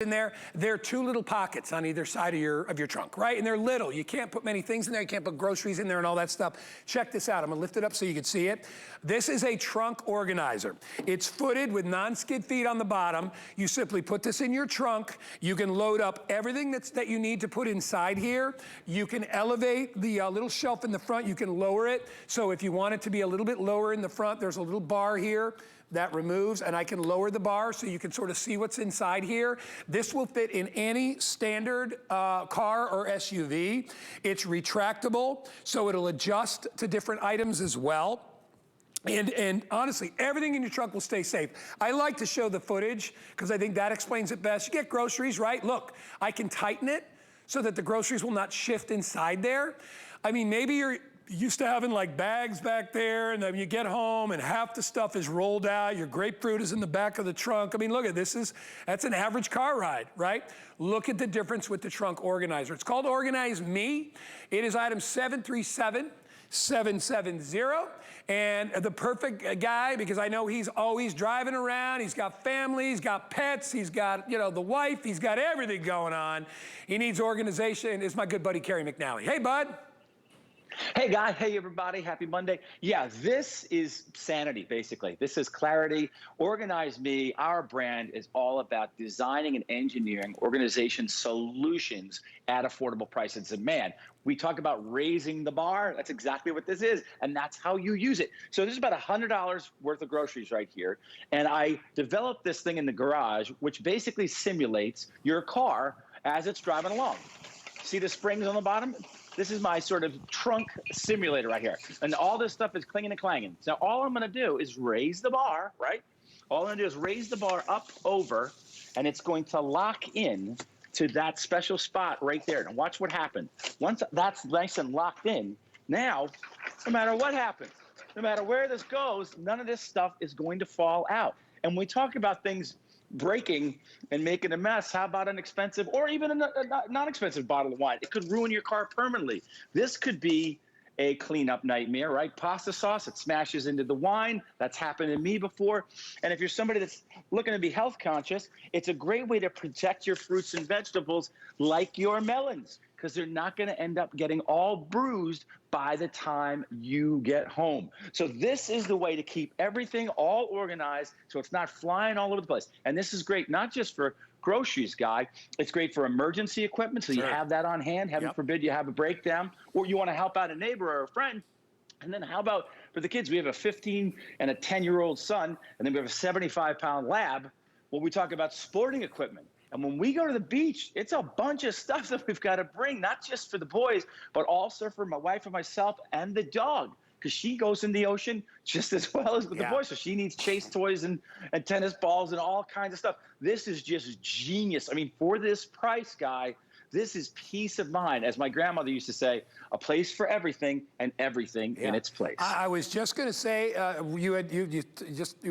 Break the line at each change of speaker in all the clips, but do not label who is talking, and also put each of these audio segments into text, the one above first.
in there. There are two little pockets on either side of your trunk, right? And they're little. You can't put many things in there. You can't put groceries in there and all that stuff. Check this out. I'm gonna lift it up so you can see it. This is a trunk organizer. It's footed with non-skid feet on the bottom. You simply put this in your trunk. You can load up everything that you need to put inside here. You can elevate the little shelf in the front. You can lower it. So if you want it to be a little bit lower in the front, there's a little bar here that removes, and I can lower the bar so you can sort of see what's inside here. This will fit in any standard car or SUV. It's retractable, so it'll adjust to different items as well. And honestly, everything in your trunk will stay safe. I like to show the footage because I think that explains it best. You get groceries, right? Look, I can tighten it so that the groceries will not shift inside there. I mean, maybe you're used to having like bags back there, and then you get home and half the stuff is rolled out. Your grapefruit is in the back of the trunk. I mean, look at this, that's an average car ride, right? Look at the difference with the trunk organizer. It's called Organizeme. It is item 737770, and the perfect guy, because I know he's always driving around. He's got family, he's got pets, he's got, you know, the wife, he's got everything going on. He needs organization. It's my good buddy, Kerry McNally. Hey, bud.
Hey, guy. Hey, everybody. Happy Monday. Yeah, this is sanity, basically. This is clarity. Organizeme, our brand, is all about designing and engineering organization solutions at affordable prices. And man, we talk about raising the bar. That's exactly what this is, and that's how you use it. So this is about $100 worth of groceries right here, and I developed this thing in the garage, which basically simulates your car as it's driving along. See the springs on the bottom? This is my sort of trunk simulator right here. And all this stuff is clinging and clanging. So all I'm gonna do is raise the bar, right? All I'm gonna do is raise the bar up over, and it's going to lock in to that special spot right there. And watch what happens. Once that's nice and locked in, now, no matter what happens, no matter where this goes, none of this stuff is going to fall out. And when we talk about things breaking and making a mess, how about an expensive or even a non-expensive bottle of wine? It could ruin your car permanently. This could be a cleanup nightmare, right? Pasta sauce, it smashes into the wine. That's happened to me before. And if you're somebody that's looking to be health conscious, it's a great way to protect your fruits and vegetables like your melons, because they're not going to end up getting all bruised by the time you get home. So this is the way to keep everything all organized so it's not flying all over the place. And this is great not just for groceries, Guy. It's great for emergency equipment, so you have that on hand. Heaven forbid you have a breakdown, or you want to help out a neighbor or a friend. And then how about for the kids? We have a 15 and a 10-year-old son, and then we have a 75-pound lab. Well, we talk about sporting equipment. And when we go to the beach, it's a bunch of stuff that we've got to bring, not just for the boys, but also for my wife and myself and the dog, because she goes in the ocean just as well as with the boys. So she needs chase toys and tennis balls and all kinds of stuff. This is just genius. I mean, for this price, Guy, this is peace of mind. As my grandmother used to say, a place for everything and everything in its place.
I was just going to say, you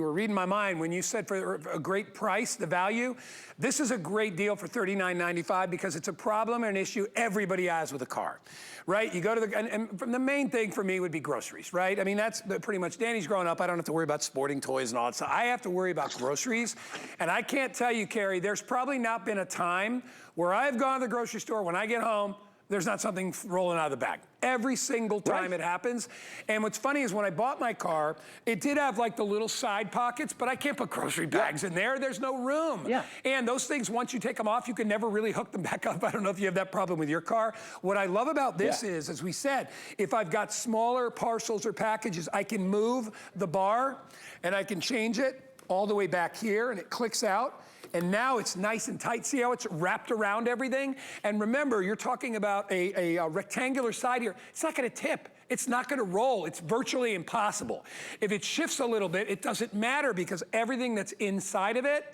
were reading my mind when you said for a great price, the value. This is a great deal for $39.95 because it's a problem and an issue everybody has with a car, right? You go to and the main thing for me would be groceries, right? I mean, that's pretty much, Danny's growing up. I don't have to worry about sporting toys and all that stuff. I have to worry about groceries. And I can't tell you, Kerry, there's probably not been a time where I've gone to the grocery store, when I get home, there's not something rolling out of the bag. Every single time it happens. And what's funny is when I bought my car, it did have like the little side pockets, but I can't put grocery bags in there. There's no room. And those things, once you take them off, you can never really hook them back up. I don't know if you have that problem with your car. What I love about this is, as we said, if I've got smaller parcels or packages, I can move the bar and I can change it all the way back here and it clicks out. And now it's nice and tight. See how it's wrapped around everything? And remember, you're talking about a rectangular side here. It's not gonna tip. It's not gonna roll. It's virtually impossible. If it shifts a little bit, it doesn't matter because everything that's inside of it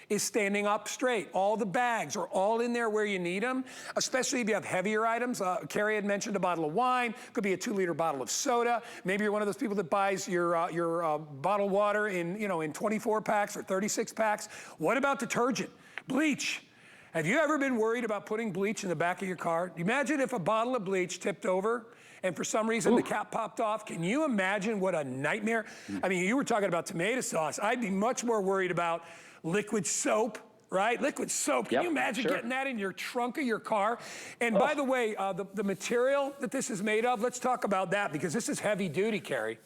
is standing up straight. All the bags are all in there where you need them, especially if you have heavier items. Kerry had mentioned a bottle of wine, could be a 2-liter bottle of soda. Maybe you're one of those people that buys your bottled water in, in 24 packs or 36 packs. What about detergent? Bleach. Have you ever been worried about putting bleach in the back of your car? Imagine if a bottle of bleach tipped over and for some reason the cap popped off. Can you imagine what a nightmare? I mean, you were talking about tomato sauce. I'd be much more worried about liquid soap right? Liquid soap. Can you imagine getting that in your trunk of your car? And by the way, the material that this is made of, let's talk about that because this is heavy duty, Carrie.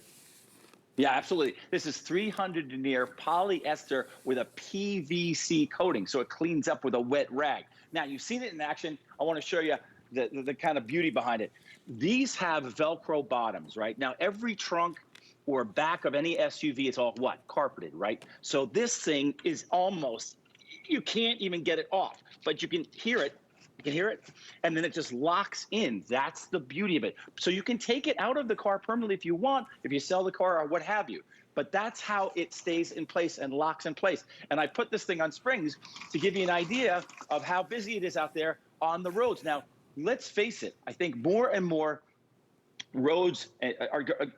Yeah, absolutely. This is 300 denier polyester with a PVC coating, so it cleans up with a wet rag. Now, you've seen it in action. I want to show you the kind of beauty behind it. These have Velcro bottoms, right? Now, every trunk or back of any SUV is all what? Carpeted, right? So this thing is almost, you can't even get it off, but you can hear it. You can hear it, and then it just locks in. That's the beauty of it. So you can take it out of the car permanently if you want, if you sell the car or what have you. But that's how it stays in place and locks in place. And I put this thing on springs to give you an idea of how busy it is out there on the roads. Now, let's face it, I think more and more roads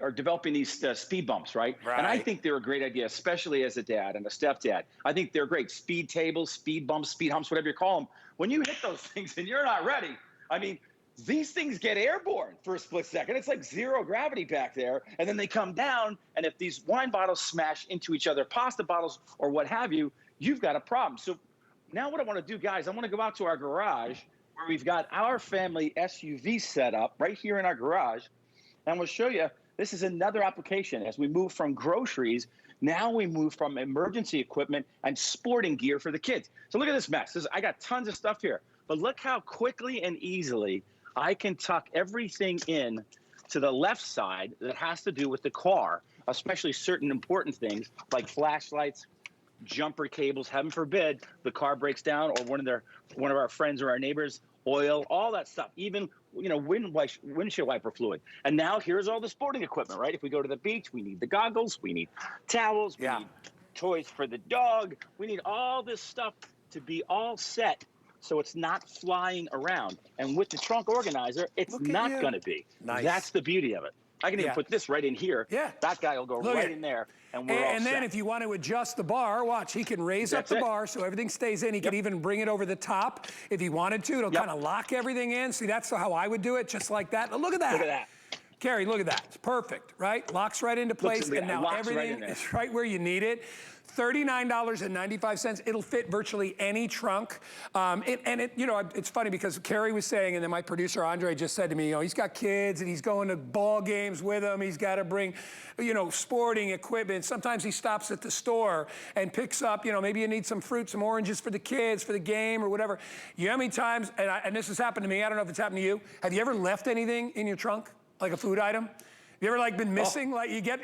are developing these speed bumps, right? And I think they're a great idea, especially as a dad and a stepdad. I think they're great. Speed tables, speed bumps, speed humps, whatever you call them. When you hit those things and you're not ready, I mean, these things get airborne for a split second. It's like zero gravity back there. And then they come down, and if these wine bottles smash into each other, pasta bottles or what have you, you've got a problem. So now what I want to do, guys, I want to go out to our garage where we've got our family SUV set up right here in our garage. And I'm going to show you, this is another application. As we move from groceries, now we move from emergency equipment and sporting gear for the kids. So look at this mess. I got tons of stuff here. But look how quickly and easily I can tuck everything in to the left side that has to do with the car, especially certain important things like flashlights, jumper cables, heaven forbid, the car breaks down or one of our friends or our neighbors, oil, all that stuff, even windshield wiper fluid. And now here's all the sporting equipment, right? If we go to the beach, we need the goggles, we need towels, we need toys for the dog. We need all this stuff to be all set so it's not flying around. And with the trunk organizer, it's not going to be. Nice. That's the beauty of it. I can even put this right in here. Yeah. That guy will go right in there, and we're all set.
And then if you want to adjust the bar, watch, he can raise up the bar so everything stays in. He can even bring it over the top if he wanted to. It'll kind of lock everything in. See, that's how I would do it, just like that. Look at that.
Look at that.
Carrie, look at that. It's perfect, right? Locks right into place, and now everything is right where you need it. $39.95. It'll fit virtually any trunk. It's funny because Carrie was saying, and then my producer Andre just said to me, he's got kids and he's going to ball games with them. He's got to bring, sporting equipment. Sometimes he stops at the store and picks up, maybe you need some fruit, some oranges for the kids, for the game or whatever. You know how many times, and this has happened to me, I don't know if it's happened to you, have you ever left anything in your trunk, like a food item? You ever been missing? Like you get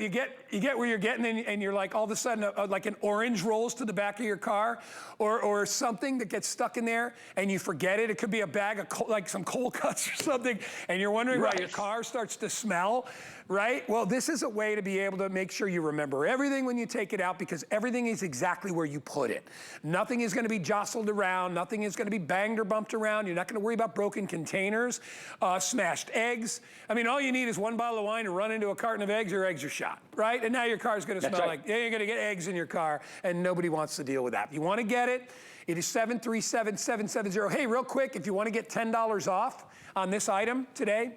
where you're getting and you're like all of a sudden like an orange rolls to the back of your car or something that gets stuck in there and you forget it. It could be a bag of like some cold cuts or something and you're wondering why your car starts to smell, right? Well, this is a way to be able to make sure you remember everything when you take it out because everything is exactly where you put it. Nothing is going to be jostled around. Nothing is going to be banged or bumped around. You're not going to worry about broken containers, smashed eggs. I mean, all you need is one bottle of wine to run into a carton of eggs, your eggs are shot, right? And now your car's going to smell like, you're going to get eggs in your car, and nobody wants to deal with that. If you want to get it, it is 737-770. Hey, real quick, if you want to get $10 off on this item today,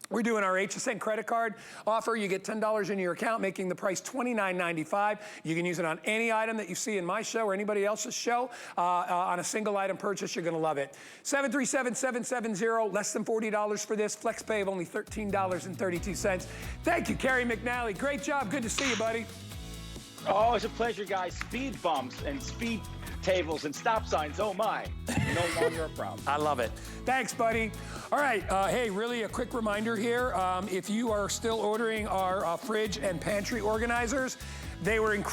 we're doing our HSN credit card offer. You get $10 in your account, making the price $29.95. You can use it on any item that you see in my show or anybody else's show. On a single item purchase, you're going to love it. 737-770, less than $40 for this. Flex pay of only $13.32. Thank you, Carrie McNally. Great job. Good to see you, buddy.
Oh, it's a pleasure, guys. Speed bumps and speed tables and stop signs, oh my, no longer a problem.
I love it. Thanks, buddy. All right, hey, really a quick reminder here. If you are still ordering our fridge and pantry organizers, they were incredible.